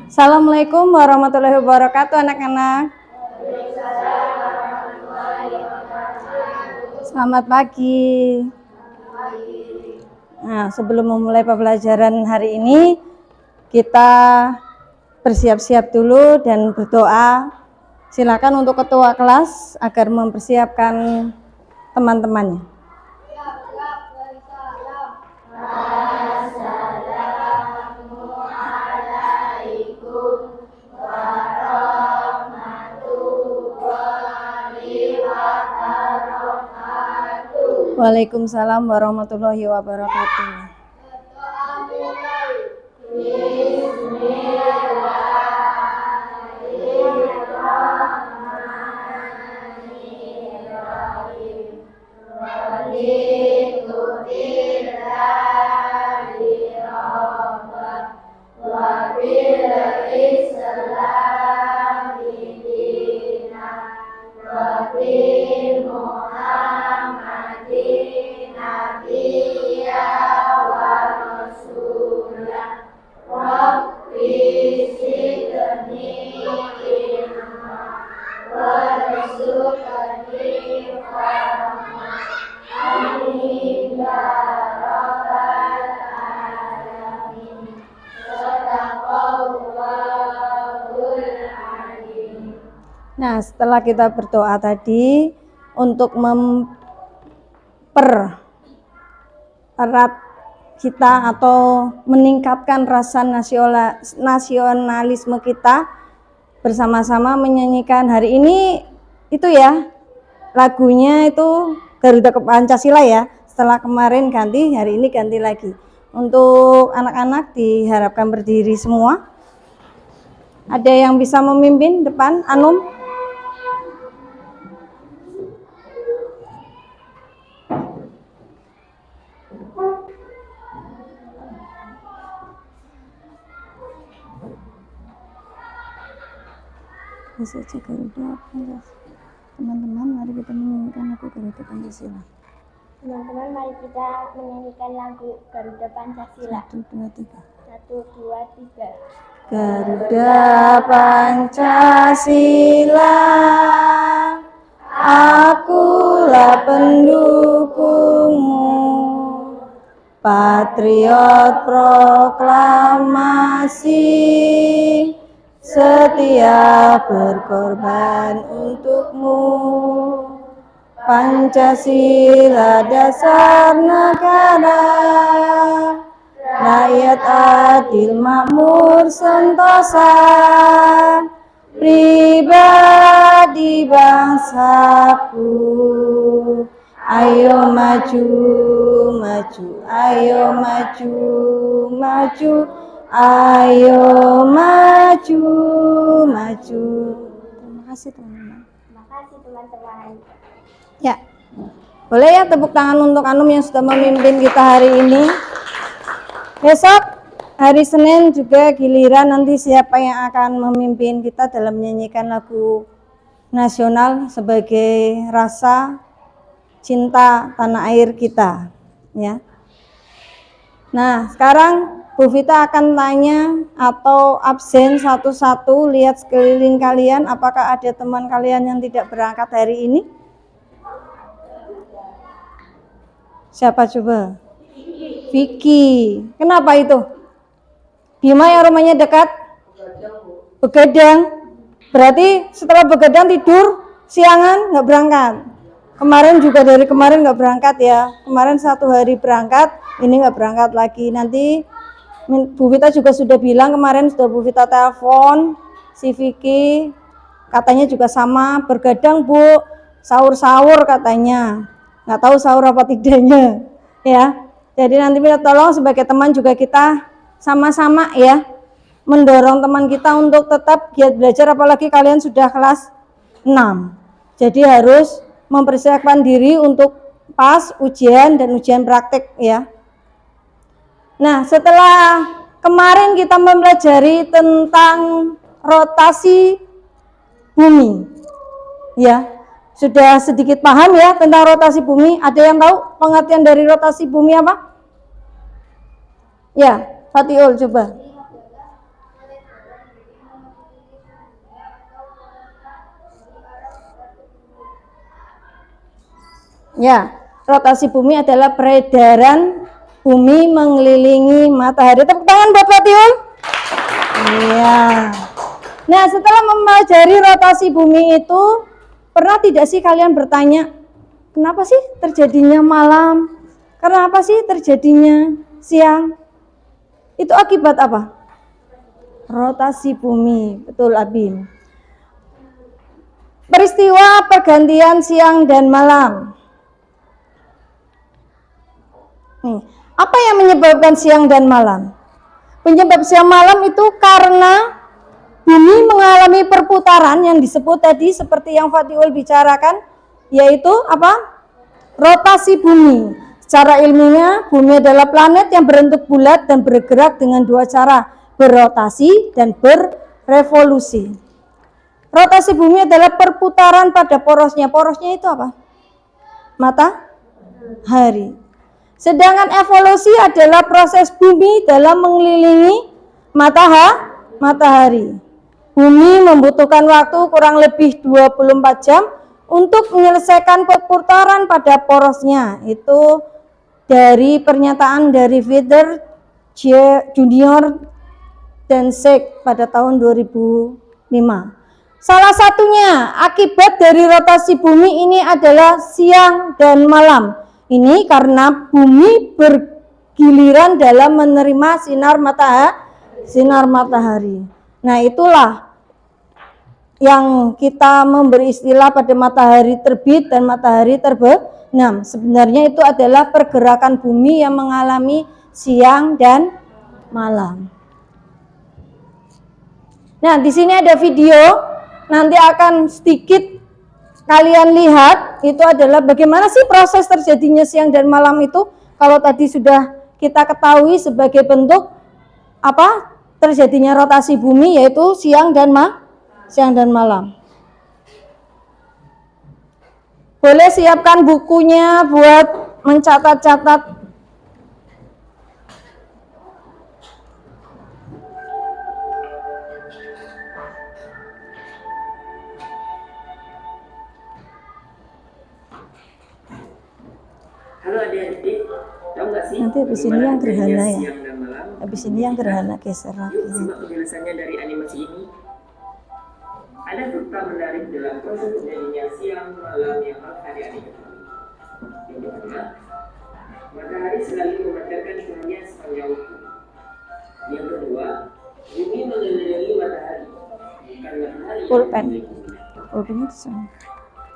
Assalamualaikum warahmatullahi wabarakatuh anak-anak. Selamat pagi. Nah, sebelum memulai pembelajaran hari ini, kita bersiap-siap dulu dan berdoa. Silakan untuk ketua kelas agar mempersiapkan teman-temannya. Waalaikumsalam warahmatullahi wabarakatuh. Nah, setelah kita berdoa tadi untuk mempererat kita atau meningkatkan rasa nasionalisme kita, bersama-sama menyanyikan hari ini itu ya, lagunya itu Garuda Pancasila ya. Setelah kemarin ganti, hari ini ganti lagi. Untuk anak-anak diharapkan berdiri semua. Ada yang bisa memimpin depan, Anum? Bisa cek Garuda Pancasila. Teman-teman, mari kita menyanyikan lagu Garuda Pancasila. Teman-teman, mari kita menyanyikan lagu Garuda Pancasila. 1, 2, 3. 1, 2, 3. Garuda Pancasila, akulah pendukungmu, patriot proklamasi, setia berkorban untukmu. Pancasila dasar negara, rakyat adil makmur sentosa, pribadi bangsaku. Ayo maju, maju, ayo maju, maju, ayo maju, maju. Terima kasih teman-teman. Terima kasih teman-teman. Ya, boleh ya tepuk tangan untuk Anum yang sudah memimpin kita hari ini. Besok hari Senin juga giliran nanti siapa yang akan memimpin kita dalam menyanyikan lagu nasional sebagai rasa cinta tanah air kita, ya. Nah, sekarang Bu Vita akan tanya atau absen satu-satu, lihat sekeliling kalian apakah ada teman kalian yang tidak berangkat hari ini? Siapa coba? Vicky. Kenapa itu? Bima yang rumahnya dekat? Begadang. Berarti setelah begadang tidur, siangan nggak berangkat. Kemarin juga dari kemarin nggak berangkat ya. Kemarin 1 hari berangkat, ini nggak berangkat lagi. Nanti Bu Vita juga sudah bilang kemarin, sudah Bu Vita telepon si Vicky, katanya juga sama, bergadang Bu, sahur-sahur katanya. Nggak tahu sahur apa tidaknya ya. Jadi nanti minta tolong sebagai teman juga kita sama-sama ya mendorong teman kita untuk tetap giat belajar, apalagi kalian sudah kelas 6. Jadi harus mempersiapkan diri untuk pas ujian dan ujian praktek ya. Nah, setelah kemarin kita mempelajari tentang rotasi bumi ya. Sudah sedikit paham ya tentang rotasi bumi? Ada yang tahu pengertian dari rotasi bumi apa? Ya, Fatiul coba. Ya, rotasi bumi adalah peredaran bumi mengelilingi matahari. Tepuk tangan buat Pak Tiul. Iya. Nah, setelah mempelajari rotasi bumi itu, pernah tidak sih kalian bertanya, kenapa sih terjadinya malam? Kenapa sih terjadinya siang? Itu akibat apa? Rotasi bumi, betul Abim. Peristiwa pergantian siang dan malam. Apa yang menyebabkan siang dan malam? Penyebab siang malam itu karena bumi mengalami perputaran yang disebut tadi seperti yang Fatiul bicarakan, yaitu apa? Rotasi bumi. Secara ilmiah, bumi adalah planet yang berbentuk bulat dan bergerak dengan dua cara, berrotasi dan berevolusi. Rotasi bumi adalah perputaran pada porosnya. Porosnya itu apa? Matahari. Sedangkan evolusi adalah proses bumi dalam mengelilingi matahari. Bumi membutuhkan waktu kurang lebih 24 jam untuk menyelesaikan perputaran pada porosnya. Itu dari pernyataan dari Vidar Junior dan Sek pada tahun 2005. Salah satunya akibat dari rotasi bumi ini adalah siang dan malam. Ini karena bumi bergiliran dalam menerima sinar matahari. Nah, itulah yang kita memberi istilah pada matahari terbit dan matahari terbenam. Sebenarnya itu adalah pergerakan bumi yang mengalami siang dan malam. Nah, di sini ada video, nanti akan sedikit kalian lihat, itu adalah bagaimana sih proses terjadinya siang dan malam itu. Kalau tadi sudah kita ketahui sebagai bentuk apa terjadinya rotasi bumi, yaitu siang dan malam. Boleh siapkan bukunya buat mencatat-catat. Halo adik-adik, tahu nggak sih? Nanti habis ini yang gerhana ya. Siang dan malam. Habis ini yang gerhana geser lagi. Yuk simak penjelasannya dari animasi ini. Ada fakta menarik dalam proses terjadinya siang malam yang harus adik-adik ketahui. Yang pertama, matahari selalu memancarkan cahaya sepanjang waktu. Yang kedua, bumi mengelilingi matahari, bukan matahari yang Pulpen. mengelilingi bumi. Pulpennya di sana.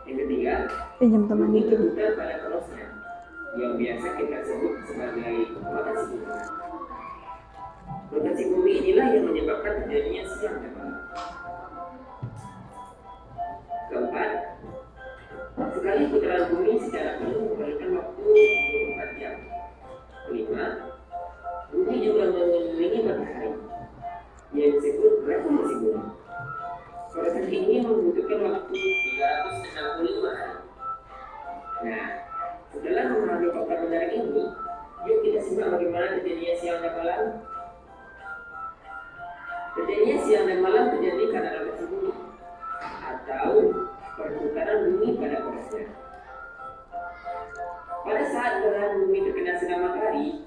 Yang ketiga, Pinjam teman bumi itu. berputar pada porosnya, yang biasa kita sebut sebagai rotasi bumi. Rotasi bumi inilah yang menyebabkan terjadinya siang dan malam. Keempat, sekali putaran bumi secara penuh memerlukan waktu 24 jam. Kelima, bumi juga mengelilingi matahari, yang disebut revolusi bumi. Proses ini membutuhkan waktu 365 hari. Nah, setelah memahami fakta menarik ini, yuk kita simak bagaimana terjadinya siang dan malam. Terjadinya siang dan malam terjadi karena rotasi bumi atau perputaran bumi pada porosnya. Pada saat belahan bumi terkena sinar matahari,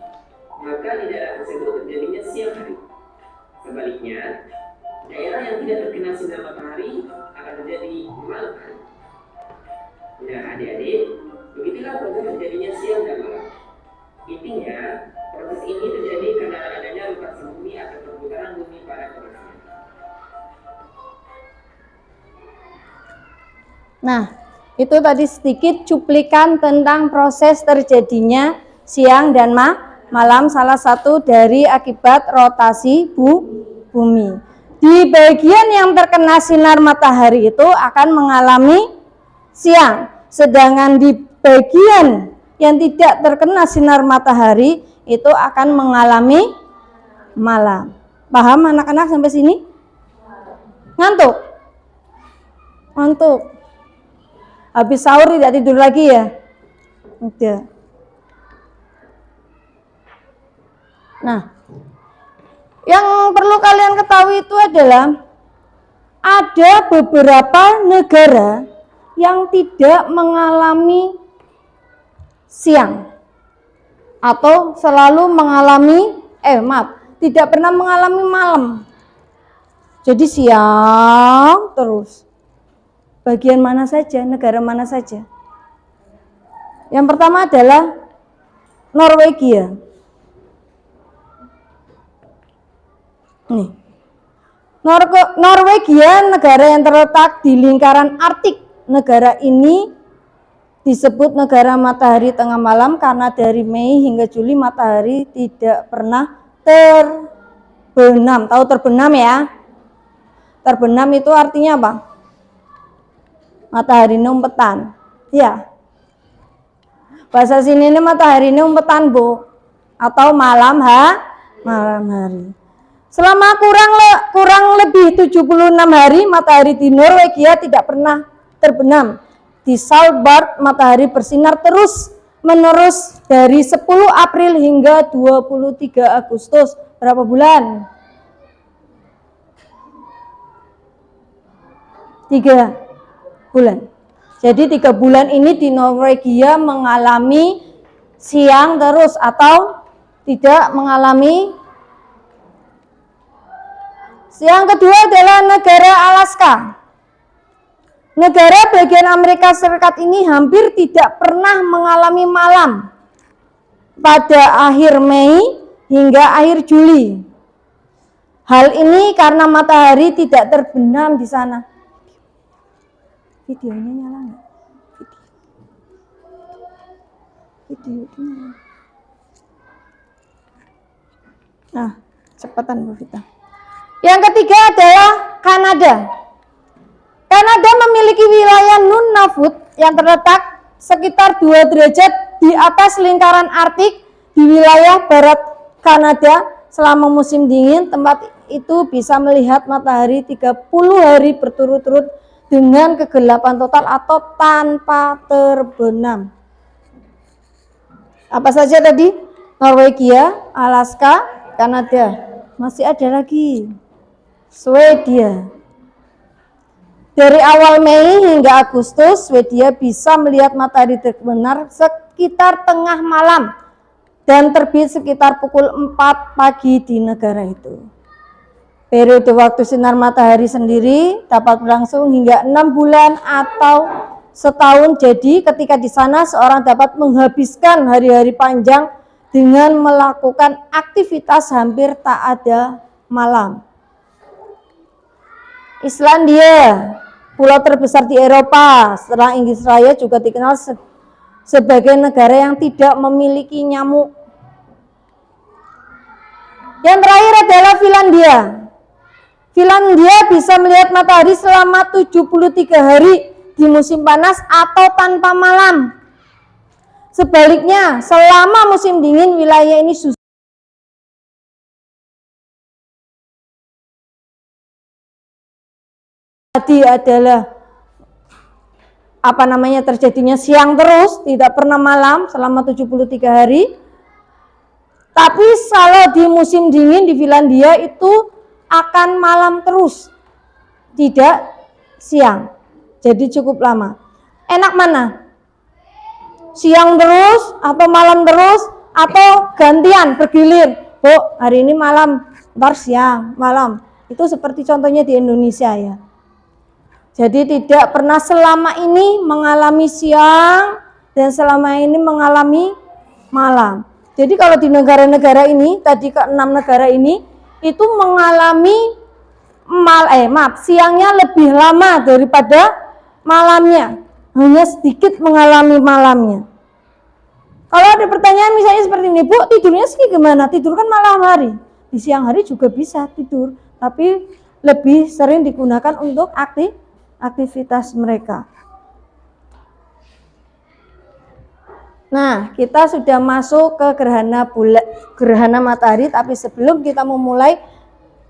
maka di daerah tersebut terjadinya siang hari. Sebaliknya, daerah yang tidak terkena sinar matahari akan terjadi malam hari. Nah, adik-adik, begitulah proses terjadinya siang dan malam. Intinya, proses ini terjadi karena adanya rotasi bumi atau perputaran bumi pada porosnya. Nah, itu tadi sedikit cuplikan tentang proses terjadinya siang dan malam, salah satu dari akibat rotasi bumi. Di bagian yang terkena sinar matahari itu akan mengalami siang, sedangkan di bagian yang tidak terkena sinar matahari itu akan mengalami malam. Paham anak-anak sampai sini? Ngantuk? Ngantuk. Habis sahur tidak tidur lagi ya? Udah. Nah, yang perlu kalian ketahui itu adalah ada beberapa negara yang tidak mengalami siang atau selalu mengalami tidak pernah mengalami malam. Jadi siang terus. Bagian mana saja, negara mana saja? Yang pertama adalah Norwegia. Nih. Norwegia, negara yang terletak di lingkaran Arktik. Negara ini disebut negara matahari tengah malam karena dari Mei hingga Juli matahari tidak pernah terbenam. Tahu terbenam ya? Terbenam itu artinya apa? Matahari ini umpetan. Ya. Bahasa sini ini matahari ini umpetan, Bu. Atau malam hari. Selama kurang lebih 76 hari matahari di Norwegia tidak pernah terbenam. Di Svalbard matahari bersinar terus menerus dari 10 April hingga 23 Agustus. Berapa bulan? 3 bulan. Jadi 3 bulan ini di Norwegia mengalami siang terus atau tidak mengalami. Yang kedua adalah negara Alaska. Negara bagian Amerika Serikat ini hampir tidak pernah mengalami malam pada akhir Mei hingga akhir Juli. Hal ini karena matahari tidak terbenam di sana. Videonya nyala nggak? Video nyala. Nah, cepatan Bu Vita. Yang ketiga adalah Kanada. Kanada memiliki wilayah Nunavut yang terletak sekitar 2 derajat di atas lingkaran Arktik di wilayah barat Kanada. Selama musim dingin, tempat itu bisa melihat matahari 30 hari berturut-turut dengan kegelapan total atau tanpa terbenam. Apa saja tadi? Norwegia, Alaska, Kanada. Masih ada lagi. Swedia. Dari awal Mei hingga Agustus, Swedia bisa melihat matahari terbenam sekitar tengah malam dan terbit sekitar pukul 4 pagi di negara itu. Periode waktu sinar matahari sendiri dapat berlangsung hingga 6 bulan atau setahun. Jadi ketika di sana seorang dapat menghabiskan hari-hari panjang dengan melakukan aktivitas hampir tak ada malam. Islandia, pulau terbesar di Eropa setelah Inggris Raya, juga dikenal sebagai negara yang tidak memiliki nyamuk. Yang terakhir adalah Finlandia. Finlandia bisa melihat matahari selama 73 hari di musim panas atau tanpa malam. Sebaliknya, selama musim dingin wilayah ini tadi adalah terjadinya siang terus, tidak pernah malam selama 73 hari. Tapi kalau di musim dingin di Finlandia itu akan malam terus, tidak siang. Jadi cukup lama. Enak mana? Siang terus atau malam terus atau gantian bergilir? Bu, hari ini malam, ntar siang, malam. Itu seperti contohnya di Indonesia ya. Jadi tidak pernah selama ini mengalami siang dan selama ini mengalami malam. Jadi kalau di negara-negara ini, tadi ke-6 negara ini, itu mengalami siangnya lebih lama daripada malamnya. Hanya sedikit mengalami malamnya. Kalau ada pertanyaan misalnya seperti ini, Bu, tidurnya sih gimana? Tidur kan malam hari. Di siang hari juga bisa tidur, tapi lebih sering digunakan untuk aktivitas mereka. Nah, kita sudah masuk ke gerhana matahari, tapi sebelum kita memulai,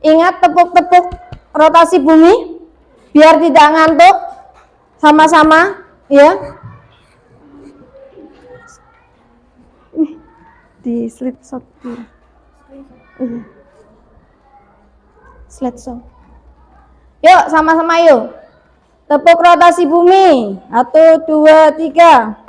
ingat tepuk-tepuk rotasi bumi biar tidak ngantuk, sama-sama ya. Di slideshow. Slideshow. Yuk, sama-sama yuk. Tepuk rotasi bumi. 1, 2, 3.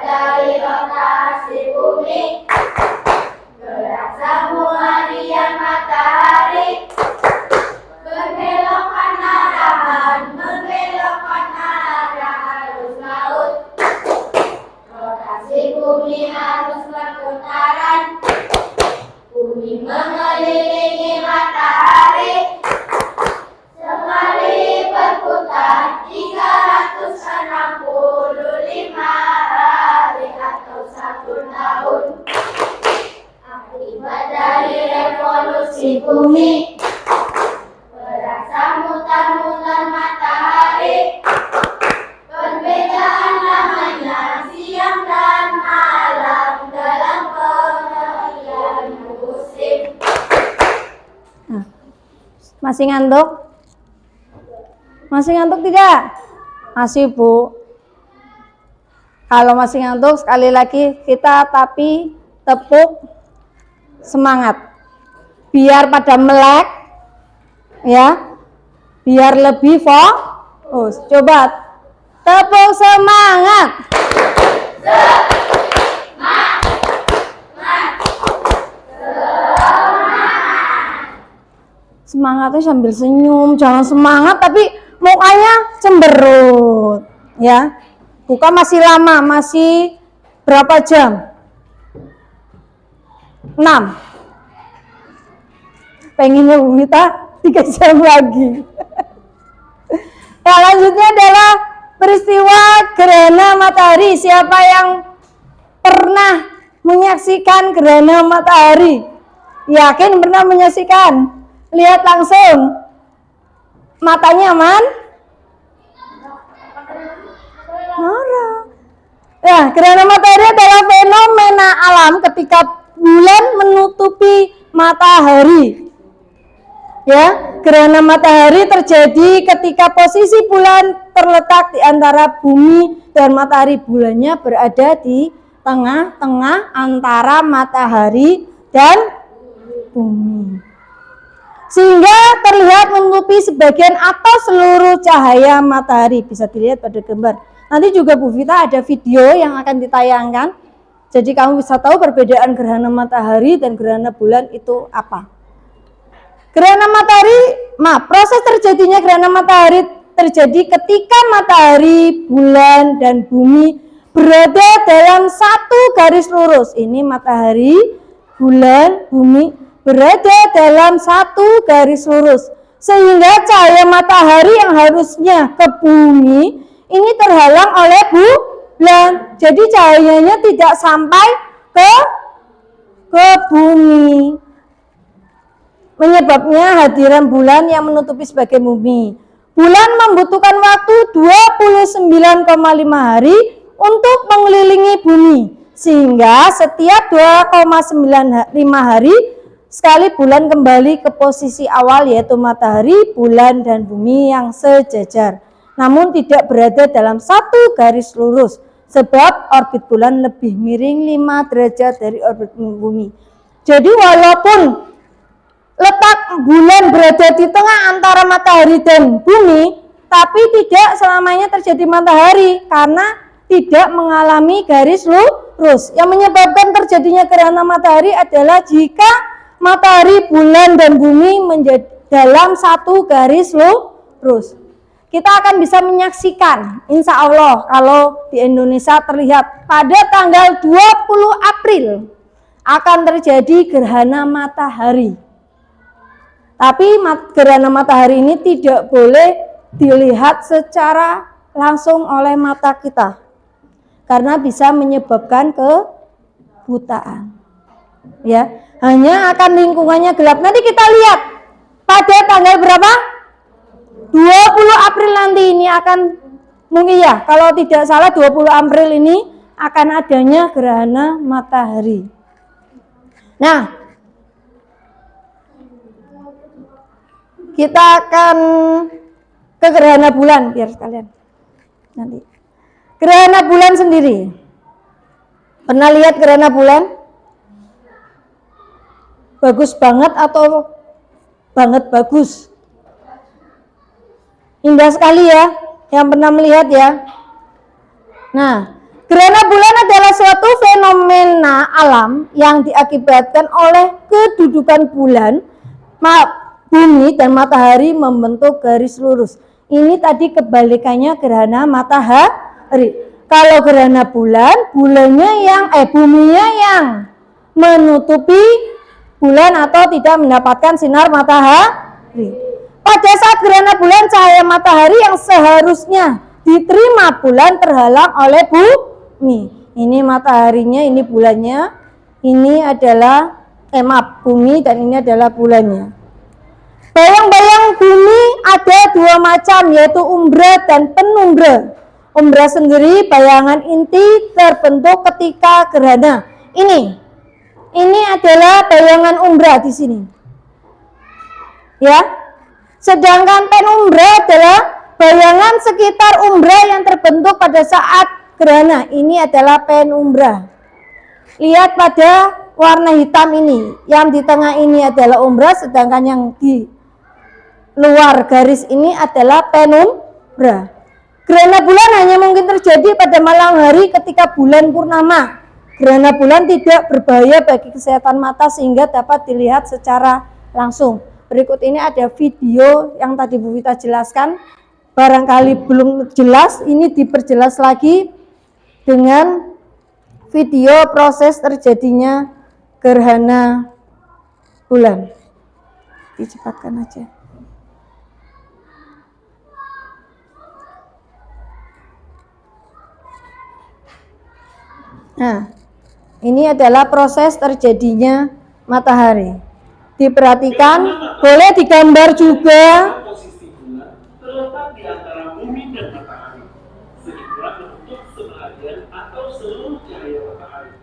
dari rotasi bumi, gerak harian matahari, berbelokkan arah arus laut. Rotasi bumi harus berputaran, bumi mengelilingi matahari. Sekali berputar 365 hari atau 1 tahun. Akibat dari revolusi bumi, berasa mutar-mutar matahari. Perbedaan lamanya siang dan malam dalam pengertian musim. Masih ngantuk? Masih ngantuk tidak? Masih, Bu. Kalau masih ngantuk, sekali lagi kita tepuk semangat. Biar pada melek, ya. Biar lebih fokus. Coba tepuk semangat. Semangatnya sambil senyum, jangan semangat tapi mukanya cemberut, ya. Buka masih lama, masih berapa jam? 6. Pengennya kita 3 jam lagi. Yang lanjutnya adalah peristiwa gerhana matahari. Siapa yang pernah menyaksikan gerhana matahari? Yakin pernah menyaksikan? Lihat langsung. Matanya aman? Marah. Ya, gerhana matahari adalah fenomena alam ketika bulan menutupi matahari. Ya, gerhana matahari terjadi ketika posisi bulan terletak di antara bumi dan matahari. Bulannya berada di tengah-tengah antara matahari dan bumi, sehingga terlihat menutupi sebagian atau seluruh cahaya matahari. Bisa dilihat pada gambar. Nanti juga Bu Vita ada video yang akan ditayangkan. Jadi kamu bisa tahu perbedaan gerhana matahari dan gerhana bulan itu apa. Proses terjadinya gerhana matahari terjadi ketika matahari, bulan, dan bumi berada dalam satu garis lurus. Ini matahari, bulan, bumi berada dalam satu garis lurus, sehingga cahaya matahari yang harusnya ke bumi ini terhalang oleh bulan. Jadi cahayanya tidak sampai ke bumi. Menyebabnya hadiran bulan yang menutupi sebagian bumi. Bulan membutuhkan waktu 29,5 hari untuk mengelilingi bumi, sehingga setiap 2,95 hari sekali bulan kembali ke posisi awal, yaitu matahari, bulan, dan bumi yang sejajar. Namun tidak berada dalam satu garis lurus, sebab orbit bulan lebih miring 5 derajat dari orbit bumi. Jadi walaupun letak bulan berada di tengah antara matahari dan bumi, tapi tidak selamanya terjadi matahari karena tidak mengalami garis lurus. Yang menyebabkan terjadinya gerhana matahari adalah jika matahari, bulan, dan bumi menjadi dalam satu garis lurus. Kita akan bisa menyaksikan, insya Allah kalau di Indonesia terlihat pada tanggal 20 April akan terjadi gerhana matahari. Tapi gerhana matahari ini tidak boleh dilihat secara langsung oleh mata kita, karena bisa menyebabkan kebutaan. Ya, hanya akan lingkungannya gelap. Nanti kita lihat pada tanggal berapa? 20 April nanti ini akan, mungkin ya, kalau tidak salah 20 April ini akan adanya gerhana matahari. Nah, kita akan ke gerhana bulan biar sekalian nanti. Gerhana bulan sendiri. Pernah lihat gerhana bulan? Bagus banget atau banget bagus? Indah sekali ya, yang pernah melihat ya. Nah, Gerhana bulan adalah suatu fenomena alam yang diakibatkan oleh kedudukan bulan, bumi dan matahari membentuk garis lurus. Ini tadi kebalikannya gerhana matahari. Kalau gerhana bulan, buminya yang menutupi bulan atau tidak mendapatkan sinar matahari. Pada saat gerhana bulan, cahaya matahari yang seharusnya diterima bulan terhalang oleh bumi. Ini mataharinya, ini bulannya, ini adalah bumi dan ini adalah bulannya. Bayang-bayang bumi ada dua macam, yaitu umbra dan penumbra. Umbra sendiri bayangan inti terbentuk ketika gerhana. Ini adalah bayangan umbra di sini. Ya. Sedangkan penumbra adalah bayangan sekitar umbra yang terbentuk pada saat gerhana. Ini adalah penumbra. Lihat pada warna hitam ini. Yang di tengah ini adalah umbra, sedangkan yang di luar garis ini adalah penumbra. Gerhana bulan hanya mungkin terjadi pada malam hari ketika bulan purnama. Gerhana bulan tidak berbahaya bagi kesehatan mata sehingga dapat dilihat secara langsung. Berikut ini ada video yang tadi Bu Vita jelaskan. Barangkali belum jelas, ini diperjelas lagi dengan video proses terjadinya gerhana bulan. Dicepatkan aja. Nah, ini adalah proses terjadinya matahari. Diperhatikan, boleh digambar juga. Posisi bulan terletak di antara bumi dan matahari, sehingga menutup sebagian atau seluruh cahaya matahari.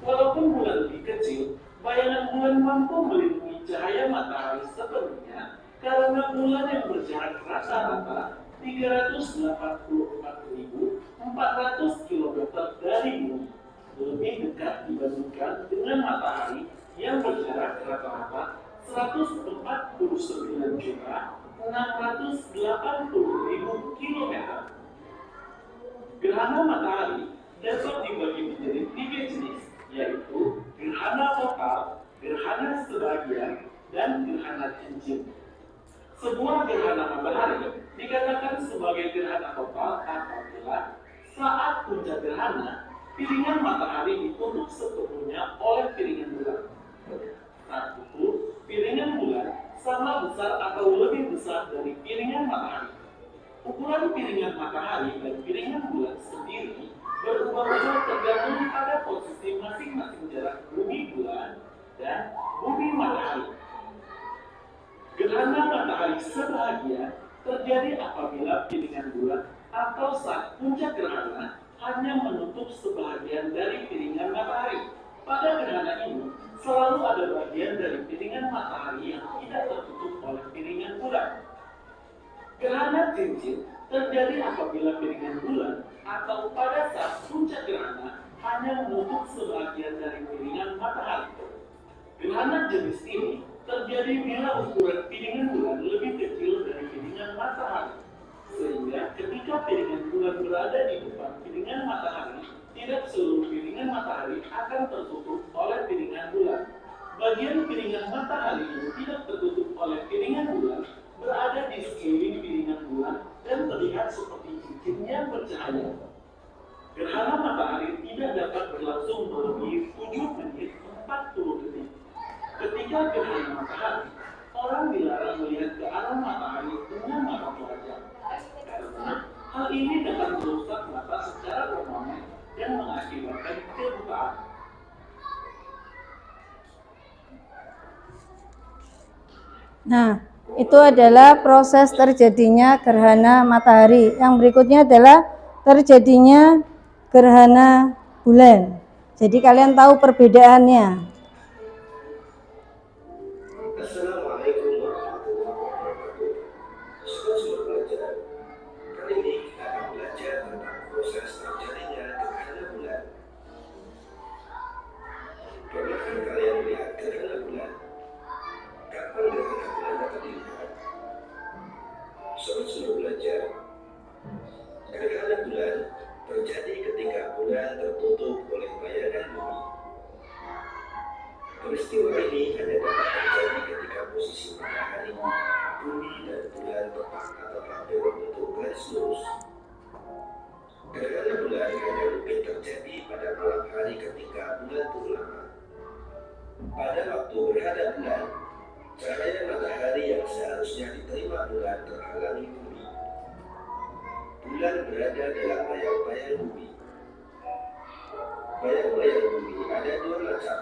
Walaupun bulan lebih kecil, bayangan bulan mampu melindungi cahaya matahari sepenuhnya karena bulan yang berjarak rata-rata 384.400 km dari bumi lebih dekat dibandingkan dengan matahari yang berjarak rata-rata 149.680.000 km. Gerhana matahari dapat dibagi menjadi 3 jenis, yaitu gerhana total, gerhana sebagian, dan gerhana cincin. Sebuah gerhana matahari dikatakan sebagai gerhana total apabila saat puncak gerhana piringan matahari ditutup sepenuhnya oleh piringan bulan. Saat itu, piringan bulan sama besar atau lebih besar dari piringan matahari. Ukuran piringan matahari dan piringan bulan sendiri berubah-ubah tergantung pada posisi masing-masing jarak bumi bulan dan bumi matahari. Gerhana matahari sebahagia terjadi apabila piringan bulan atau saat puncak gerhana hanya menutup sebahagian dari piringan matahari. Pada gerhana ini, selalu ada bagian dari piringan matahari yang tidak tertutup oleh piringan bulan. Gerhana cincin terjadi apabila piringan bulan atau pada saat puncak gerhana hanya menutup sebagian dari piringan matahari. Gerhana jenis ini terjadi bila ukuran piringan bulan lebih kecil dari piringan matahari. Sehingga ketika piringan bulan berada di depan piringan matahari, tidak seluruh piringan matahari akan tertutup oleh piringan bulan. Bagian piringan matahari yang tidak tertutup oleh piringan bulan berada di sekeliling piringan bulan dan terlihat seperti cincin yang bercahaya. Gerhana matahari tidak dapat berlangsung melebihi 7 menit 40 detik. Ketika gerhana matahari, orang dilarang melihat ke arah matahari dengan mata pelajar. Karena hal ini dapat merusak mata secara permanen dan mengakibatkan kebutaan. Nah, itu adalah proses terjadinya gerhana matahari. Yang berikutnya adalah terjadinya gerhana bulan. Jadi kalian tahu perbedaannya. Assalamualaikum warahmatullahi wabarakatuh. Sobat pelajar, kali ini kita akan belajar tentang proses terjadinya gerhana bulan. Pernahkah kalian melihat gerhana bulan? Kapan gerhana bulan dapat dilihat? Sobat belajar, gerhana bulan terjadi ketika bulan matahari ketika bulan purnama. Pada waktu gerhana bulan, cahaya matahari yang seharusnya diterima bulan terhalangi bumi. Bulan berada dalam bayang-bayang bumi. Bayang-bayang bumi ada dua macam,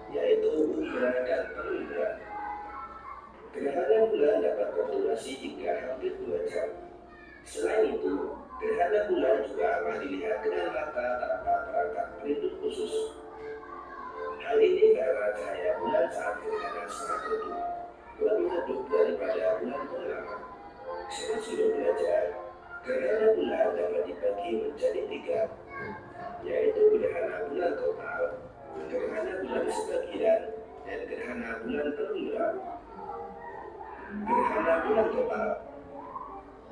yaitu umbra dan penumbra. Gerhana bulan dapat berdurasi hingga hampir 2 jam. Selain itu, gerhana bulan juga aman dilihat dengan mata tanpa perangkat pelindung khusus. Hal ini karena cahaya bulan saat gerhana sangat redup, lebih redup daripada bulan purnama. Kita sudah belajar, gerhana bulan dapat dibagi menjadi 3, yaitu gerhana bulan total, gerhana bulan sebagian, dan gerhana bulan penumbra. Gerhana bulan total.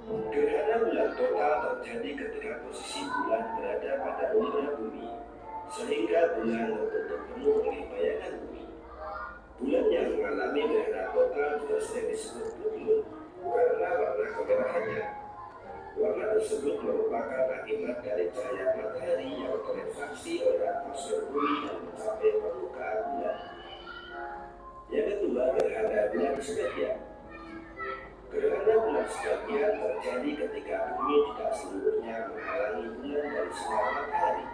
Gerhana bulan total terjadi ketika posisi bulan berada pada umbra bumi, sehingga bulan tertutup penuh oleh bayangan bumi. Bulan yang mengalami gerhana total juga sering disebut blue moon karena warna kemerahannya. Warna tersebut merupakan akibat dari cahaya matahari yang terefraksi oleh atmosfer bumi dan mencapai permukaan bulan. Yang kedua, gerhana bulan sebagian. Gerhana bulan sebagian terjadi ketika bumi tidak seluruhnya menghalangi bulan dari sinar matahari.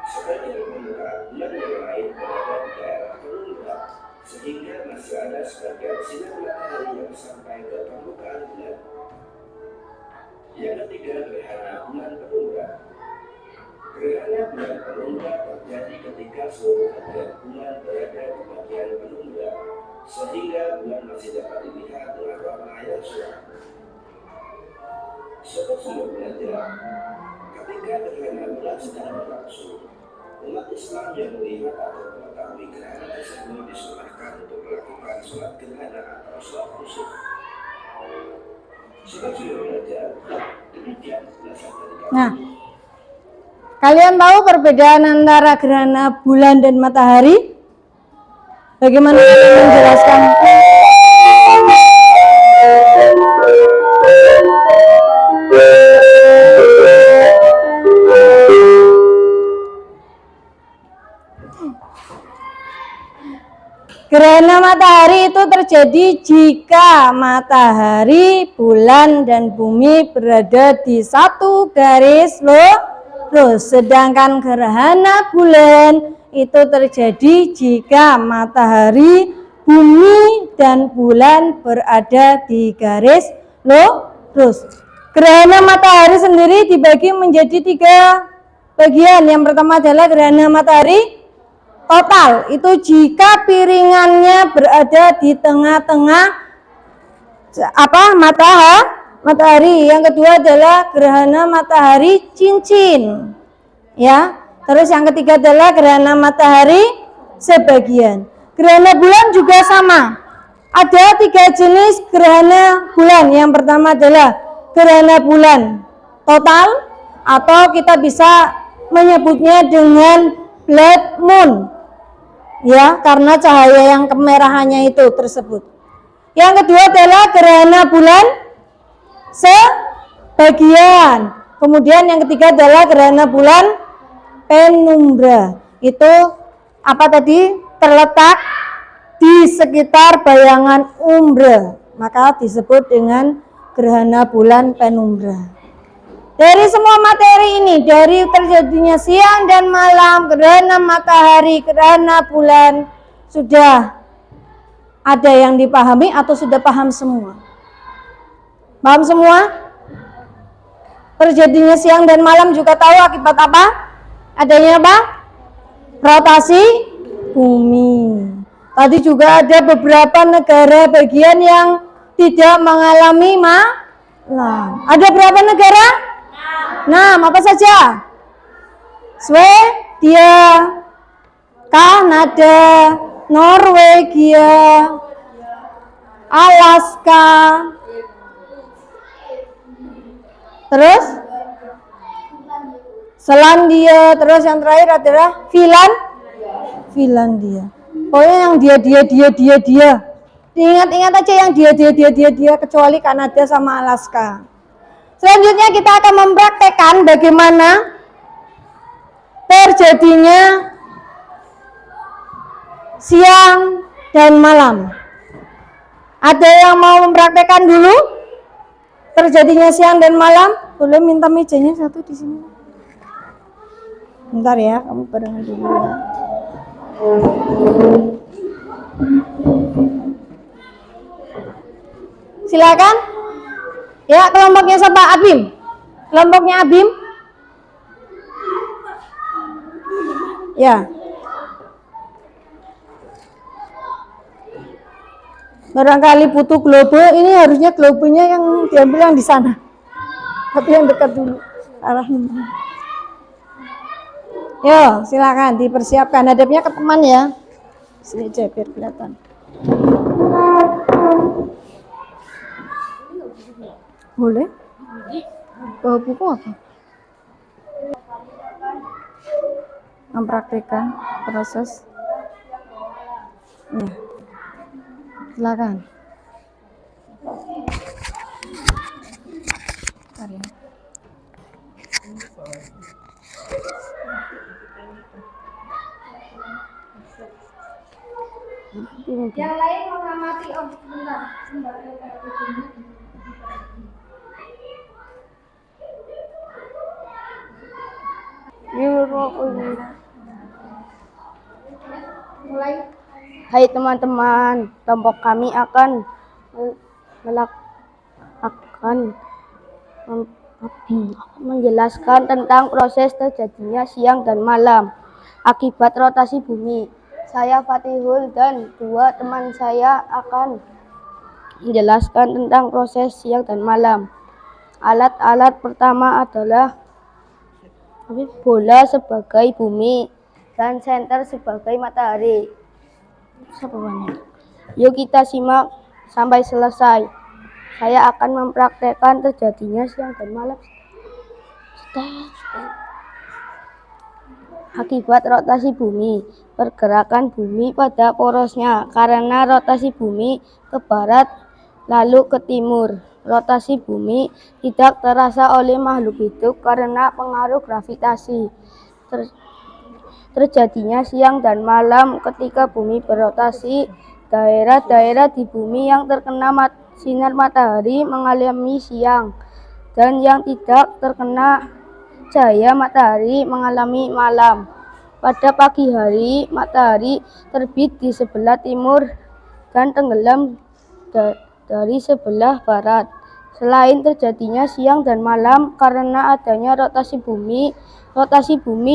Sebagian permukaan bulan yang lain berada di daerah penumbra, sehingga masih ada sebagian sinar matahari yang sampai ke permukaan bulan. Yang ketiga, gerhana bulan penumbra. Gerhana bulan penumbra terjadi ketika seluruh bagian bulan berada di bagian penumbra, sehingga bulan masih dapat dilihat dengan warna yang cerah. Sobat sudah belajar, ketika gerhana bulan sedang berlangsung, umat Islam yang melihat atau mengetahui gerhana tersebut disunahkan untuk melakukan sholat gerhana atau sholat kusuf. Sobat sudah belajar, demikian penjelasan dari kami. Nah, kalian tahu perbedaan antara gerhana bulan dan matahari? Bagaimana kalian menjelaskan? Gerhana matahari itu terjadi jika matahari, bulan, dan bumi berada di satu garis lurus. Sedangkan gerhana bulan itu terjadi jika matahari, bumi, dan bulan berada di garis lurus. Gerhana matahari sendiri dibagi menjadi 3 bagian. Yang pertama adalah gerhana matahari total, itu jika piringannya berada di tengah-tengah matahari. Yang kedua adalah gerhana matahari cincin, ya. Terus yang ketiga adalah gerhana matahari sebagian. Gerhana bulan juga sama. Ada 3 jenis gerhana bulan. Yang pertama adalah gerhana bulan total, atau kita bisa menyebutnya dengan blood moon, ya, karena cahaya yang kemerahannya itu tersebut. Yang kedua adalah gerhana bulan sebagian. Kemudian yang ketiga adalah gerhana bulan penumbra. Itu apa tadi? Terletak di sekitar bayangan umbra, maka disebut dengan gerhana bulan penumbra. Dari semua materi ini, dari terjadinya siang dan malam, gerhana matahari, gerhana bulan, sudah ada yang dipahami atau sudah paham semua? Paham semua? Terjadinya siang dan malam juga tahu akibat apa? Adanya apa? Rotasi bumi. Tadi juga ada beberapa negara bagian yang tidak mengalami malam. Ada berapa negara? 6, apa saja? Swedia, Kanada, Norwegia, Alaska, terus Selandia, terus yang terakhir adalah Finlandia. Pokoknya yang dia. Ingat-ingat aja yang dia, kecuali Kanada sama Alaska. Selanjutnya kita akan mempraktekkan bagaimana terjadinya siang dan malam. Ada yang mau mempraktekkan dulu terjadinya siang dan malam? Boleh minta mejanya satu di sini. Bentar ya, kamu barengan dulu ya. Silakan. Ya, kelompoknya siapa? Abim. Kelompoknya Abim. Ya. Barangkali butuh globe, ini harusnya globenya yang diambil yang di sana. Tapi yang dekat dulu. Arahnya. Yo, silakan dipersiapkan. Hadapnya ke teman ya. Sini aja biar kelihatan. Boleh? Bawa buku apa? Mempraktikkan proses. Ya. Silakan. Bentar ya. Yang lain mengamati. Oh, sebentar. Mulai. Hai teman-teman, kelompok kami akan menjelaskan tentang proses terjadinya siang dan malam akibat rotasi bumi. Saya Fatihul dan dua teman saya akan menjelaskan tentang proses siang dan malam. Alat-alat pertama adalah bola sebagai bumi dan senter sebagai matahari. Yuk kita simak sampai selesai. Saya akan mempraktekkan terjadinya siang dan malam akibat rotasi bumi. Pergerakan bumi pada porosnya karena rotasi bumi ke barat lalu ke timur. Rotasi bumi tidak terasa oleh makhluk hidup karena pengaruh gravitasi. Terjadinya siang dan malam ketika bumi berrotasi. Daerah-daerah di bumi yang terkena sinar matahari mengalami siang, dan yang tidak terkena cahaya matahari mengalami malam. Pada pagi hari, matahari terbit di sebelah timur dan tenggelam dari sebelah barat. Selain terjadinya siang dan malam karena adanya rotasi bumi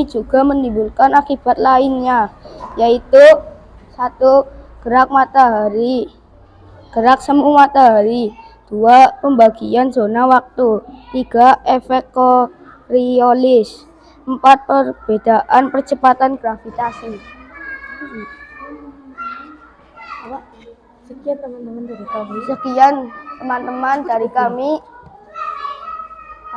juga menimbulkan akibat lainnya, yaitu 1. Gerak semu matahari. 2. Pembagian zona waktu. 3. Efek Coriolis. 4. Perbedaan percepatan gravitasi. Sekian teman-teman dari kami.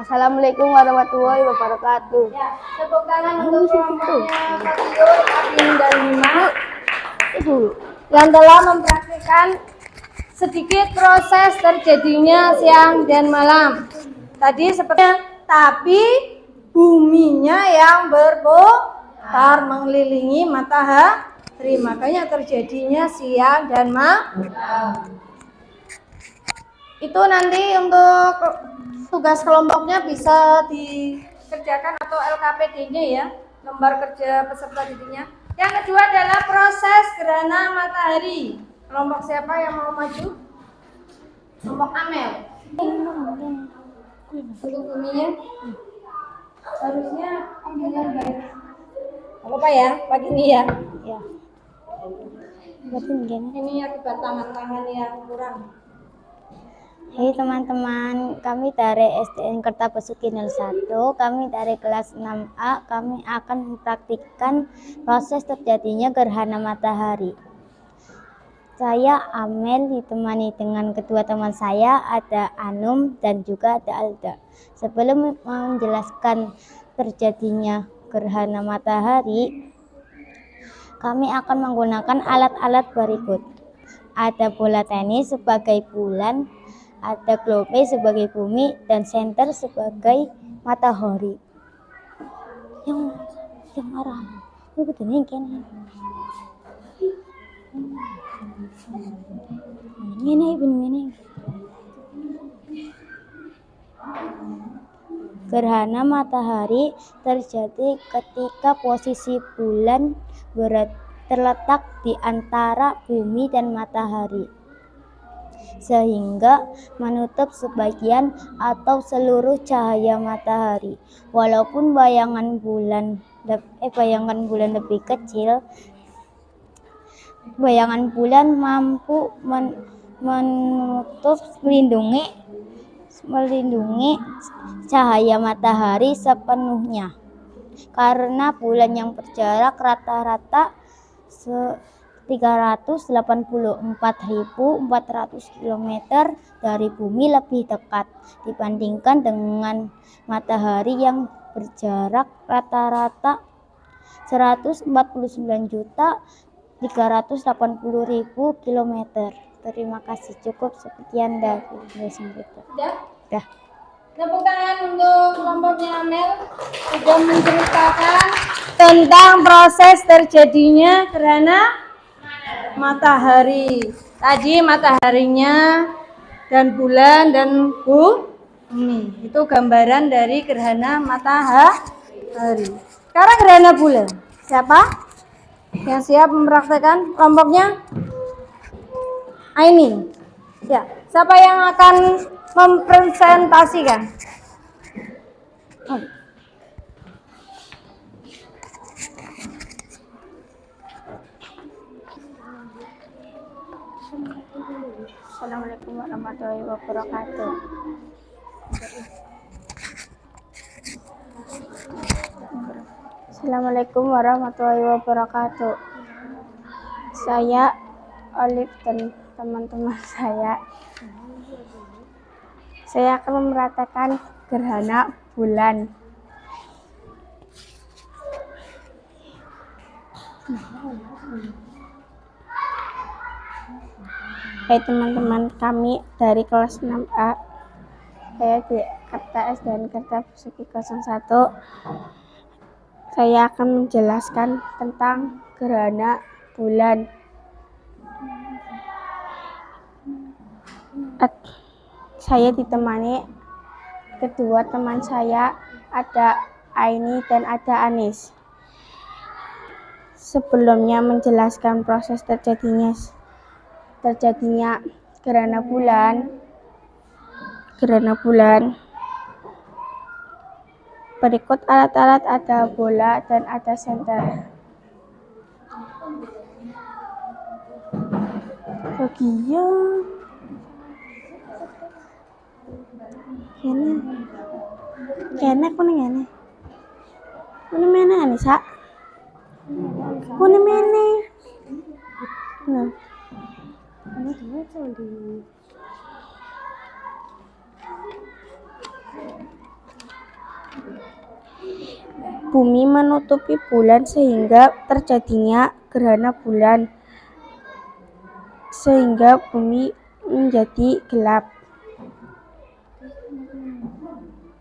Assalamualaikum warahmatullahi wabarakatuh. Ya, tepuk tangan untuk kelompoknya Fatihul, Abim dan Bima yang telah mempraktikkan sedikit proses terjadinya siang dan malam. Tadi sepertinya, tapi buminya yang berputar mengelilingi matahari, makanya terjadinya siang dan malam. Itu nanti untuk tugas kelompoknya bisa dikerjakan atau LKPD-nya ya, lembar kerja peserta didiknya. Yang kedua adalah proses gerhana matahari. Kelompok siapa yang mau maju? Kelompok Amel. Untuk buminya harusnya ambilnya baik. Apa ya? Pagi ini ya. Ya. Ini akibat tangan-tangan yang kurang. Hai teman-teman, kami dari SDN Kertabesuki 01, kami dari kelas 6A, kami akan mempraktikkan proses terjadinya gerhana matahari. Saya Amel ditemani dengan kedua teman saya, ada Anum dan juga ada Alda. Sebelum menjelaskan terjadinya gerhana matahari, kami akan menggunakan alat-alat berikut. Ada bola tenis sebagai bulan, ada globe sebagai bumi, dan senter sebagai matahari. marah. Lu kudune kene. Ngene. Gerhana matahari terjadi ketika posisi bulan terletak di antara bumi dan matahari, sehingga menutup sebagian atau seluruh cahaya matahari. Walaupun bayangan bulan lebih kecil, bayangan bulan mampu melindungi cahaya matahari sepenuhnya, karena bulan yang berjarak rata-rata 384.400 km dari bumi lebih dekat dibandingkan dengan matahari yang berjarak rata-rata 149.380.000 km. Terima kasih, cukup sekian dari itu. Dah. Tepuk tangan untuk kelompoknya Amel sudah menceritakan tentang proses terjadinya gerhana matahari. Tadi mataharinya dan bulan dan bumi. Itu gambaran dari gerhana matahari. Sekarang gerhana bulan. Siapa yang siap mempraktekkan kelompoknya? Aini. Ya, siapa yang akan mempresentasikan? Assalamualaikum warahmatullahi wabarakatuh. Assalamualaikum warahmatullahi wabarakatuh. Saya Olive dan teman-teman saya akan memperhatikan gerhana bulan. Hai teman-teman, kami dari kelas 6A, saya di Kerta SDN Kerta Besuki 01. Saya akan menjelaskan tentang gerhana bulan. Saya ditemani kedua teman saya, ada Aini dan ada Anis. Sebelumnya menjelaskan proses terjadinya gerhana bulan, berikut alat-alat, ada bola dan ada senter. Bagian kene aku ngene. Kene mene Anissa. Kene mene. Nah. Bumi menutupi bulan sehingga terjadinya gerhana bulan, sehingga bumi menjadi gelap.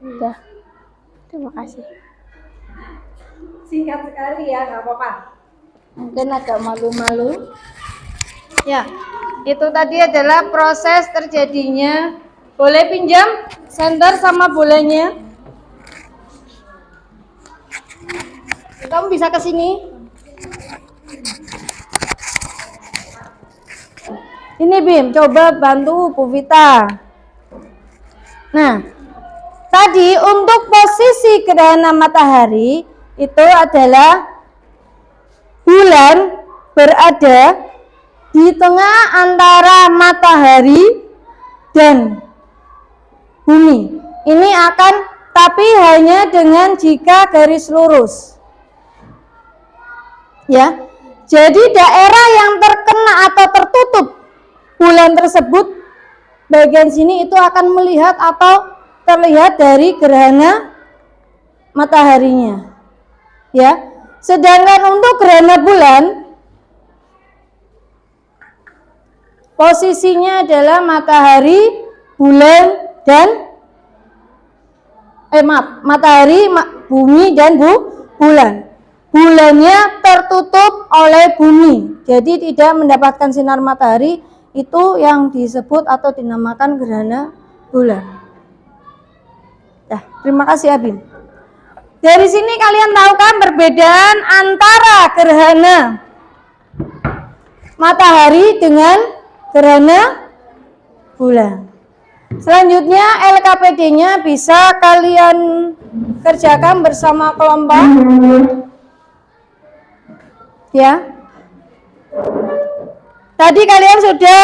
Udah, terima kasih. Singkat sekali ya, nggak apa-apa. Mungkin agak malu-malu. Ya, itu tadi adalah proses terjadinya. Boleh pinjam senter sama bolanya? Kamu bisa ke sini. Ini Bim, coba bantu Bu Vita. Nah, tadi untuk posisi gerhana matahari itu adalah bulan berada di tengah antara matahari dan bumi. Ini akan, tapi hanya dengan jika garis lurus. Ya, jadi daerah yang terkena atau tertutup bulan tersebut, bagian sini itu akan melihat atau terlihat dari gerhana mataharinya. Ya, sedangkan untuk gerhana bulan posisinya adalah matahari, bulan dan matahari, bumi dan bulan. bulannya tertutup oleh bumi, jadi tidak mendapatkan sinar matahari. Itu yang disebut atau dinamakan gerhana bulan. Ya, terima kasih Abim. Dari sini kalian tahu kan perbedaan antara gerhana matahari dengan gerhana bulan. Selanjutnya LKPD-nya bisa kalian kerjakan bersama kelompok. Ya. Tadi kalian sudah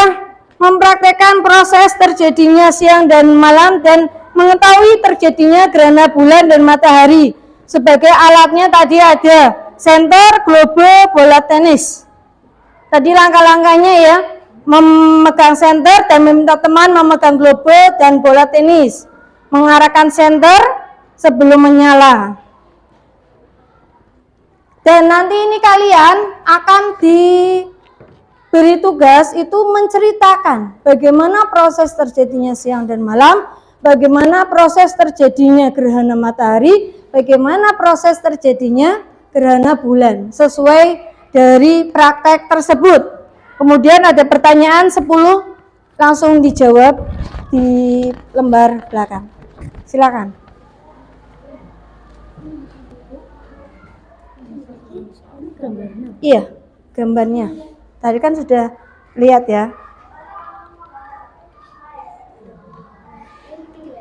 mempraktekkan proses terjadinya siang dan malam dan mengetahui terjadinya gerhana bulan dan matahari. Sebagai alatnya tadi ada senter, globe, bola tenis. Tadi langkah-langkahnya ya, memegang senter dan meminta teman memegang globe dan bola tenis. Mengarahkan senter sebelum menyala. Dan nanti ini kalian akan diberi tugas itu menceritakan bagaimana proses terjadinya siang dan malam, bagaimana proses terjadinya gerhana matahari, bagaimana proses terjadinya gerhana bulan, sesuai dari praktek tersebut. Kemudian ada pertanyaan 10, langsung dijawab di lembar belakang. Silakan. Iya, gambarnya. Tadi kan sudah lihat ya.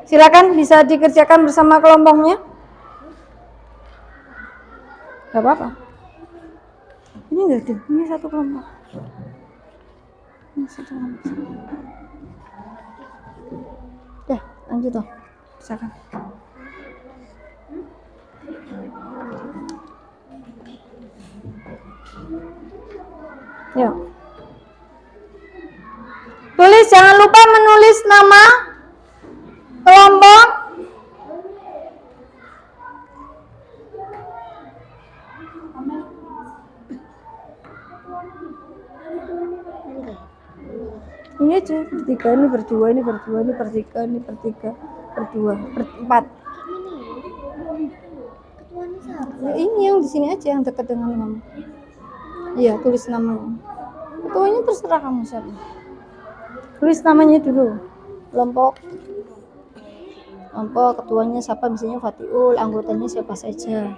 Silakan bisa dikerjakan bersama kelompoknya. Gak apa-apa. Ini enggak ada, ini satu kelompok. Ini satu kelompok. Ya, lanjut toh. Silakan. Yuk. Tulis, jangan lupa menulis nama kelompok. Ini aja, bertiga, ini berdua, ini berdua, ini bertiga, ini bertiga, berdua, berempat. Ya, ini yang di sini aja, yang dekat dengan kamu. Iya, tulis namanya. Ketuanya terserah kamu siapa. Tulis namanya dulu. Kelompok ketuanya siapa, misalnya Fatiul, anggotanya siapa saja.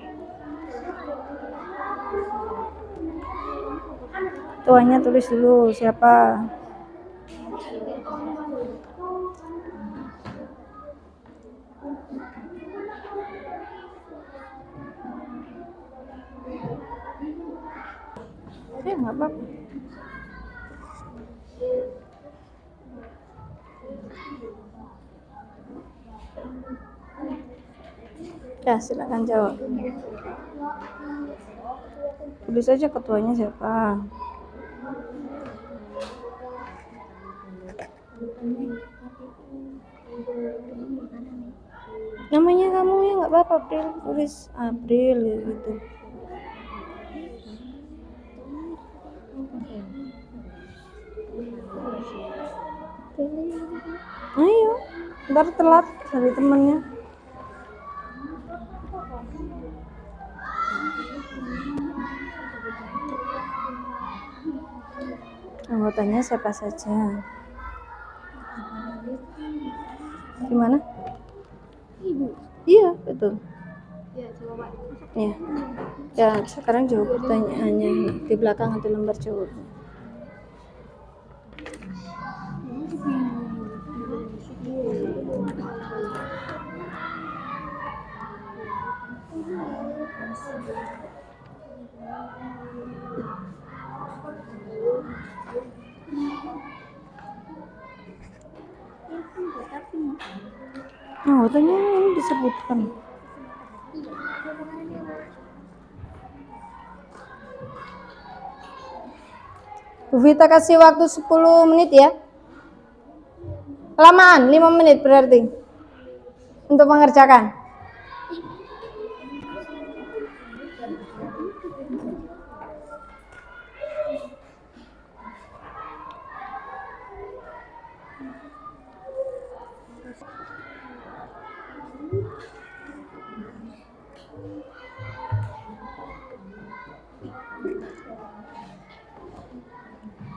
Ketuanya tulis dulu siapa. Ya, nggak apa-apa. Ya, silakan jawab. Tulis aja ketuanya siapa. Namanya kamu ya nggak apa-apa, April. Tulis April gitu. Ayo, ntar telat dari temennya. Anggotanya siapa saja? Gimana? Ibu. Iya, betul. Ya, coba. Ya. Ya, sekarang jawab pertanyaannya di belakang ada lembar jawabnya. Anggotanya ini disebutkan. Bu Vita kasih waktu 10 menit ya. Kelamaan, 5 menit berarti untuk mengerjakan.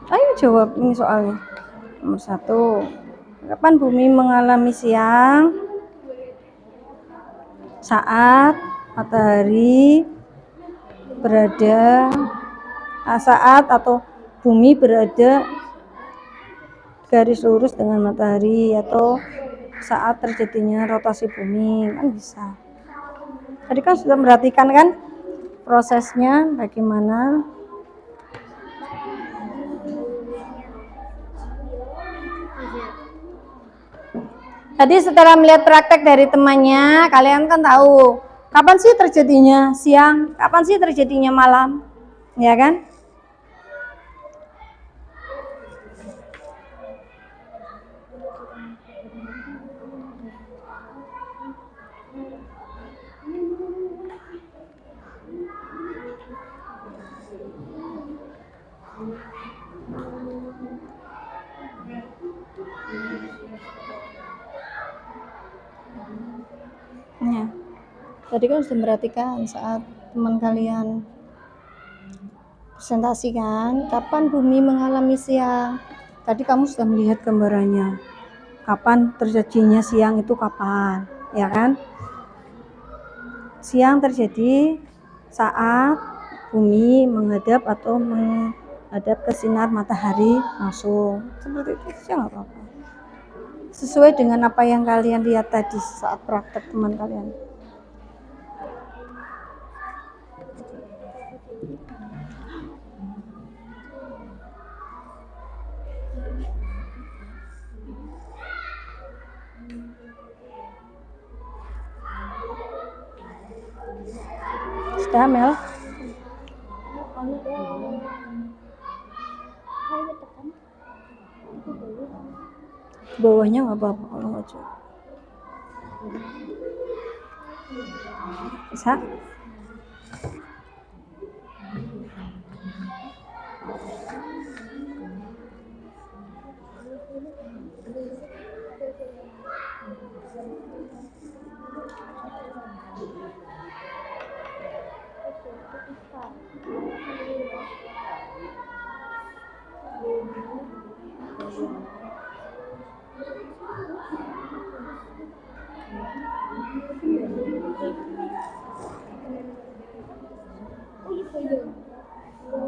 Ayo jawab ini soalnya. Nomor 1. Kapan bumi mengalami siang? Saat matahari berada saat atau bumi berada garis lurus dengan matahari, atau saat terjadinya rotasi bumi, kan bisa. Tadi kan sudah perhatikan kan prosesnya bagaimana. Tadi setelah melihat praktek dari temannya, kalian kan tahu kapan sih terjadinya siang, kapan sih terjadinya malam, ya kan? Ya. Tadi kan sudah memperhatikan saat teman kalian presentasi kan, kapan bumi mengalami siang. Tadi kamu sudah melihat gambarannya. Kapan terjadinya siang itu kapan, ya kan? Siang terjadi saat bumi menghadap atau menghadap ke sinar matahari langsung. Seperti itu saja nggak apa-apa. Sesuai dengan apa yang kalian lihat tadi saat praktek teman kalian. Sudah, Mel? Bawahnya nggak apa-apa kalau nggak cukup. Bisa?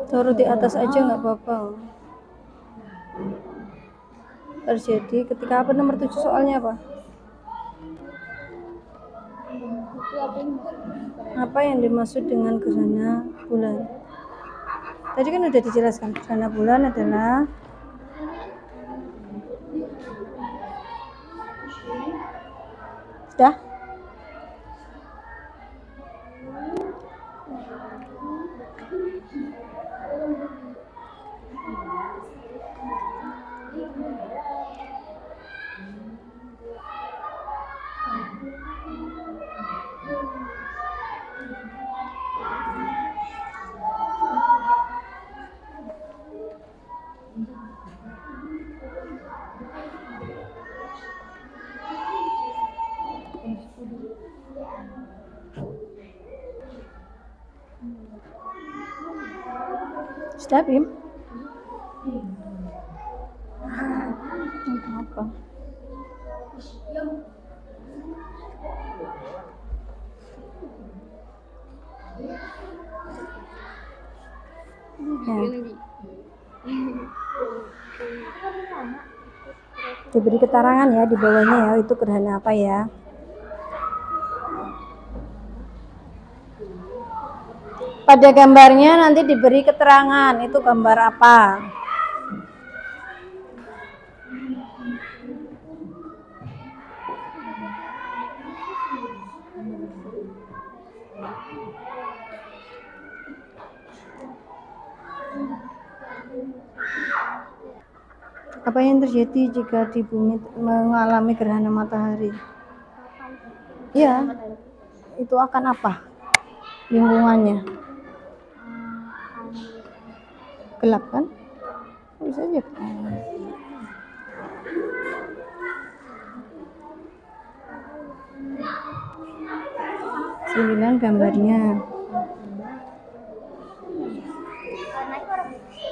Taruh di atas aja nggak apa-apa. Terjadi ketika apa? Nomor 7 soalnya apa? Apa yang dimaksud dengan gerhana bulan? Tadi kan udah dijelaskan, gerhana bulan adalah sudah? Sudah, Bim? Apa? Ya. Diberi keterangan ya di bawahnya ya, itu gerhana apa ya. Pada gambarnya nanti diberi keterangan itu gambar apa. Apa yang terjadi jika di bumi mengalami gerhana matahari? Ya, itu akan apa? Lingkungannya gelap kan? Bisa aja. Sembilan gambarnya.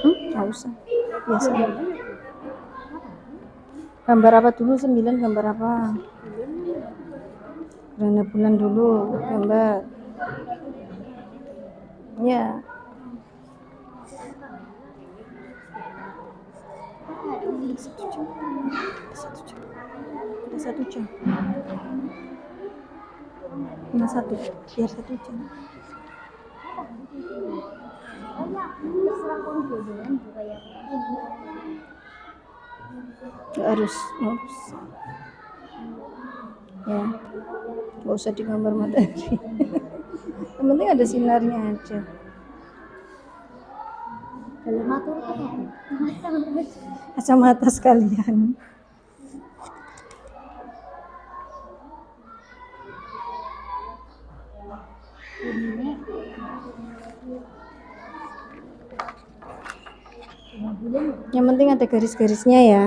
Nggak usah. Biasa. Gambar apa dulu? 9 gambar apa? Gerhana bulan dulu gambar. Ya. Ada 1 jam. Nah, 1 biar 1 jam. Nggak harus. Ya, nggak usah digambar matahari. Yang penting ada sinarnya aja. Kacamata sekalian. Yang penting ada garis-garisnya ya.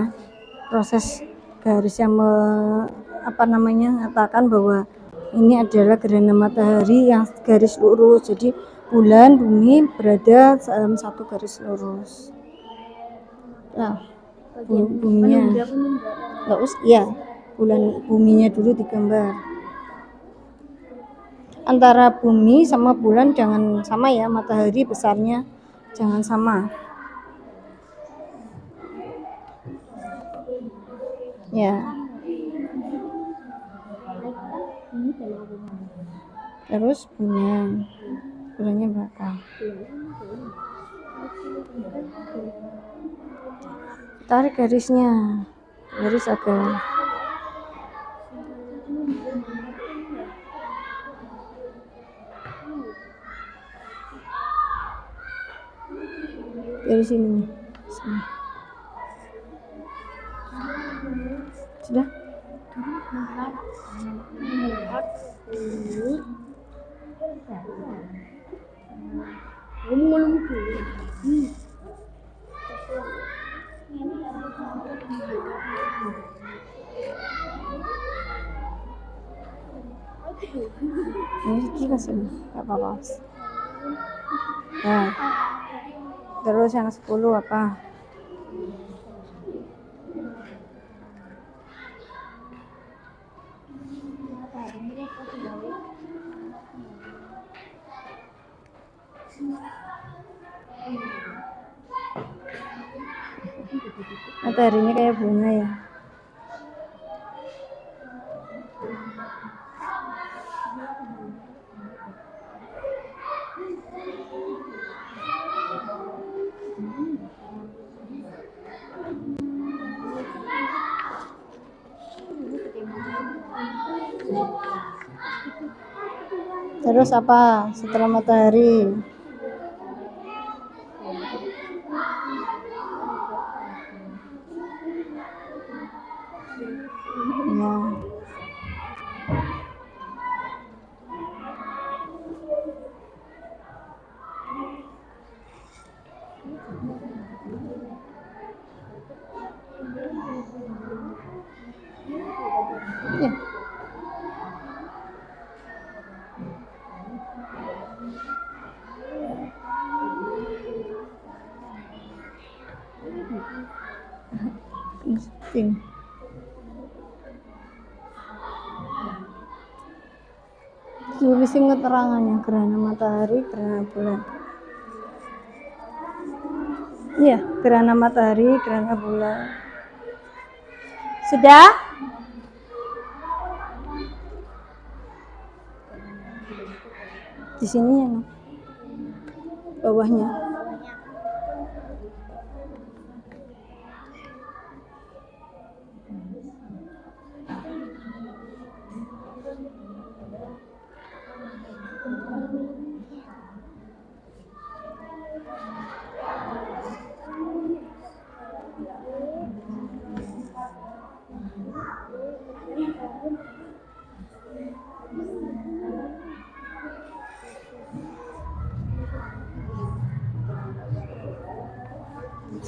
Proses garis yang mengatakan bahwa ini adalah gerhana matahari yang garis lurus. Jadi bulan, bumi berada dalam satu garis lurus. Nah, buminya nggak usah, ya, buminya dulu digambar. Antara bumi sama bulan jangan sama ya, matahari besarnya jangan sama. Ya. Terus bulannya berapa? Tarik garisnya, garis agak dari sini. Sudah? Ini kasih, nggak apa-apa. Nah, terus yang 10 apa? Mataharinya kayak bunga ya. Terus apa setelah matahari? Ya. Ya. Penting. Tulisin keterangannya, gerhana matahari, gerhana bulan. Iya, gerhana matahari, gerhana bulan. Sudah? Di sini ya, bawahnya.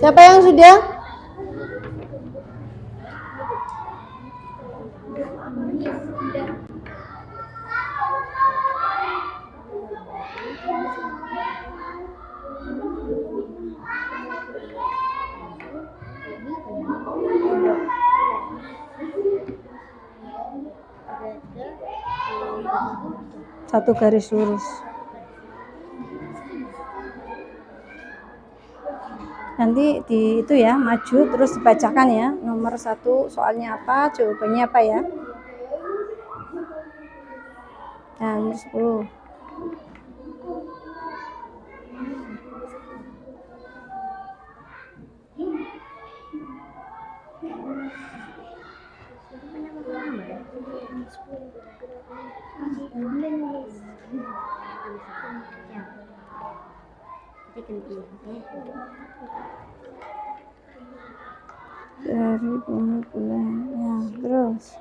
Siapa yang sudah? satu garis lurus. Nanti di itu ya, maju terus dibacakan ya. Nomor 1 soalnya apa, jawabannya apa ya. Nah, nomor 10. Dari bumi bulan ya, terus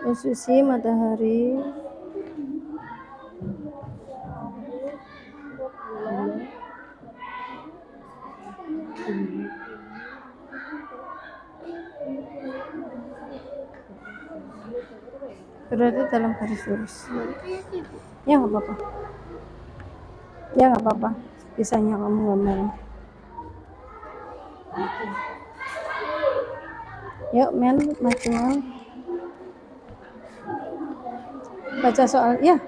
posisi matahari berada dalam garis lurus. Ya nggak apa-apa. Ya nggak apa-apa. Bisanya kamu gambarin. Yuk Mel, maju Mel. Baca soal ya.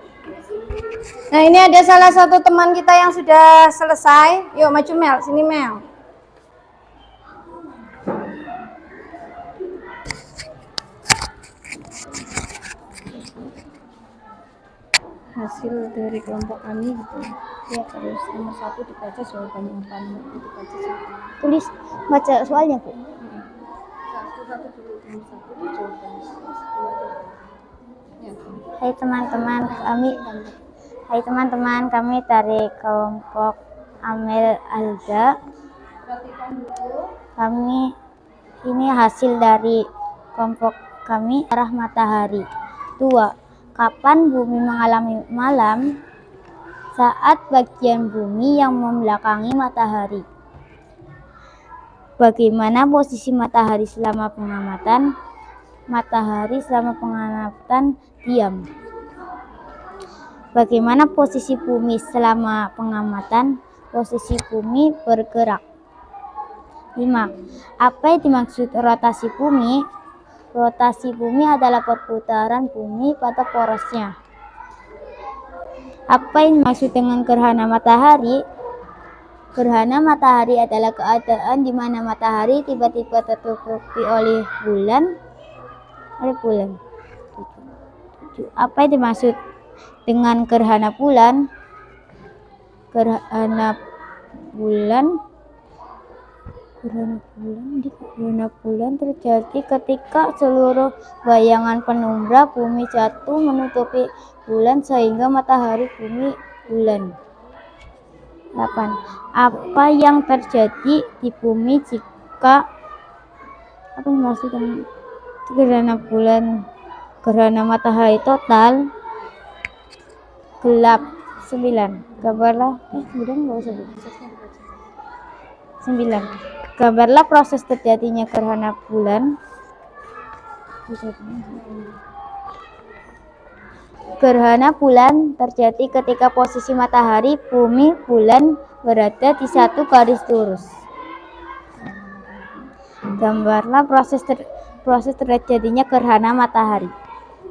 Nah ini ada salah satu teman kita yang sudah selesai. Yuk maju Mel, sini Mel. Hasil dari kelompok kami gitu ya, terus nomor 1 dibaca jawabannya apa, nomor 2 dibaca jawabannya. Tulis baca soalnya, Bu. Satu dulu, nomor 1 di jawabannya. Ya. Hai teman-teman, kami dari kelompok Amel Alda. Kami ini hasil dari kelompok kami arah matahari. 2. Kapan bumi mengalami malam? Saat bagian bumi yang membelakangi matahari. Bagaimana posisi matahari selama pengamatan? Matahari selama pengamatan diam. Bagaimana posisi bumi selama pengamatan? Posisi bumi bergerak. 5. Apa yang dimaksud rotasi bumi? Rotasi bumi adalah perputaran bumi pada porosnya. Apa yang dimaksud dengan gerhana matahari? Gerhana matahari adalah keadaan di mana matahari tiba-tiba tertutupi oleh bulan. Apa yang dimaksud dengan gerhana bulan? Gerhana bulan terjadi ketika seluruh bayangan penumbra bumi jatuh menutupi bulan sehingga matahari bumi bulan. 8. Apa yang terjadi di bumi jika apa yang dimaksud dengan gerhana bulan? Gerhana matahari total gelap. 9. Gambarlah kemudian enggak usah 9. Gambarlah proses terjadinya gerhana bulan. Gerhana bulan terjadi ketika posisi matahari, bumi, bulan berada di satu garis lurus. Gambarlah proses terjadinya gerhana matahari.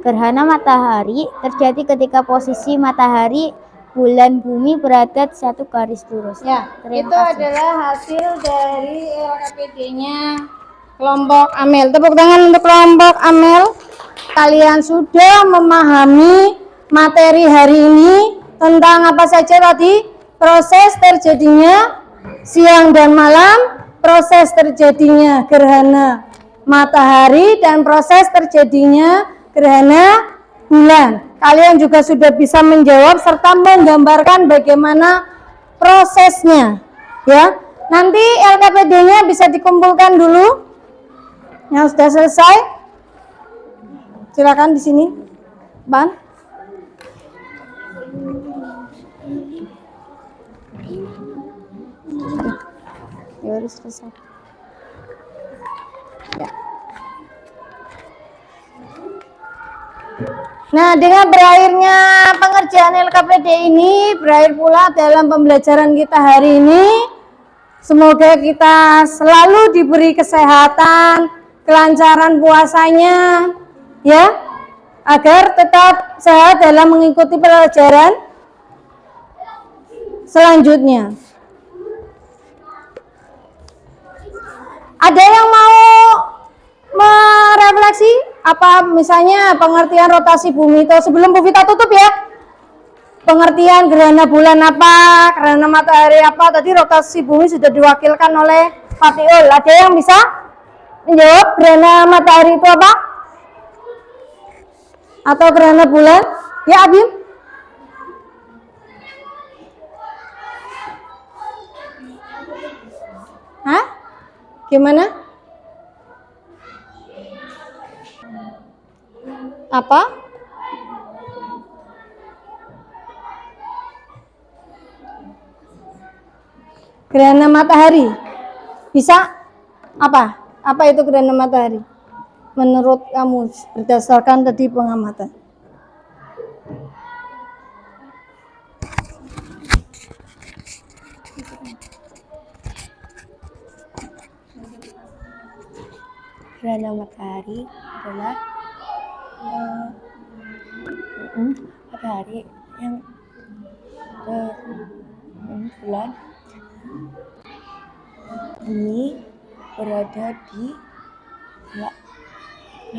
Gerhana matahari terjadi ketika posisi matahari, bulan, bumi berada di satu garis lurus. Ya, Terima itu kasih. adalah hasil dari LKPD-nya kelompok Amel. Tepuk tangan untuk kelompok Amel. Kalian sudah memahami materi hari ini tentang apa saja tadi? Proses terjadinya siang dan malam, proses terjadinya gerhana matahari, dan proses terjadinya gerhana bulan. Kalian juga sudah bisa menjawab serta menggambarkan bagaimana prosesnya. Ya, nanti LKPD-nya bisa dikumpulkan dulu. Yang sudah selesai, silakan di sini, Ban. Ya, harus selesai. Ya. Nah, dengan berakhirnya pengerjaan LKPD ini, berakhir pula dalam pembelajaran kita hari ini. Semoga kita selalu diberi kesehatan, kelancaran puasanya, ya, agar tetap sehat dalam mengikuti pelajaran selanjutnya. Ada yang mau merefleksi apa misalnya pengertian rotasi bumi itu sebelum Bu Vita tutup ya? Pengertian gerhana bulan apa, gerhana matahari apa, tadi rotasi bumi sudah diwakilkan oleh Pak Tiul. Ada yang bisa menjawab gerhana matahari itu apa? Atau gerhana bulan? Ya, Abim? Hah? Gimana? Apa? Gerhana matahari. Bisa? Apa? Apa itu gerhana matahari? Menurut kamu berdasarkan tadi pengamatan. Gerhana matahari adalah matahari yang bulan bumi berada di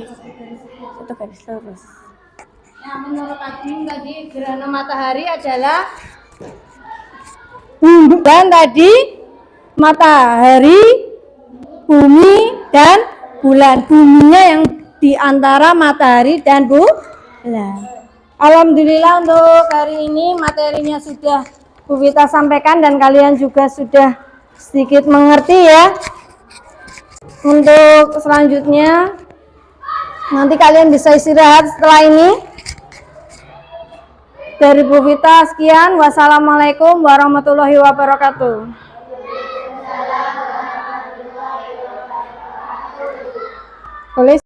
satu garis lurus. Nah, menurut Abim tadi gerhana matahari adalah dan tadi matahari, bumi dan bulan. Buminya yang di antara matahari dan bulan. Alhamdulillah untuk hari ini materinya sudah Bu Vita sampaikan dan kalian juga sudah sedikit mengerti ya. Untuk selanjutnya nanti kalian bisa istirahat setelah ini. Dari Bu Vita sekian. Wassalamualaikum warahmatullahi wabarakatuh. Boleh